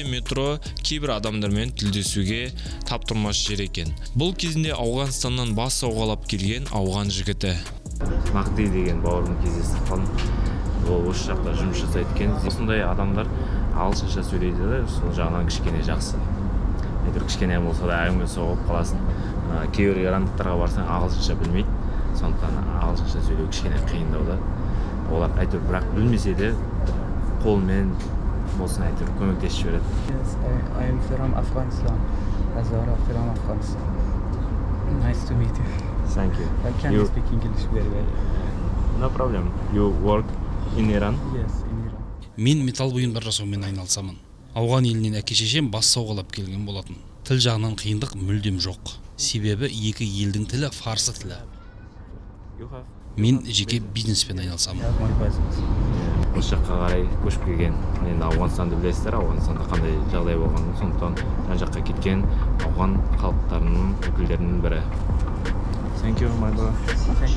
Метро кейбір адамдармен тілдесуге таптырмас жер екен. Бұл кезінде Ауғанстаннан бас сауғалап келген ауған жігіті. Махди деген бауырым кездесіп қалдым. Ол осы жақта жұмыс жасайды екен. Осындай адамдар ағылшынша сөйлейді де, сол жағынан кішкене жақсы. Әйтеуір кішкене болса да әңгіме соғып қаласың. Кейбір ирандықтарға барсаң ағылшынша білмейді. Сондықтан ағылшынша сөйлеу кішкене қиындау да. Олар әйтеуір бірақ білмесе де қолмен болсын әйтеуір көмектесіп жібереді. Yes, I am from Afghanistan. Azara from Afghanistan. Nice to meet you. Thank you. I can speak English very well. No problem. You work in Iran? Yes, in Iran. Мен металл бұйымдар жасаумен айналысамын. Ауған елінен әке-шешем бас сауғалап келген болатын. Тіл жағынан қиындық мүлдем жоқ. Себебі екі елдің тілі фарсы тілі. Мен жеке бизнеспен айналысамын. Have my business. Осы жаққа қарай көшіп келген. Енді Ауғанстанды білесіздер, Ауғанстанда қандай жағдай болғанын, сондықтан жан жаққа кеткен ауған халықтарының өкілдерінің бірі. Thank you, my brother. Thank you.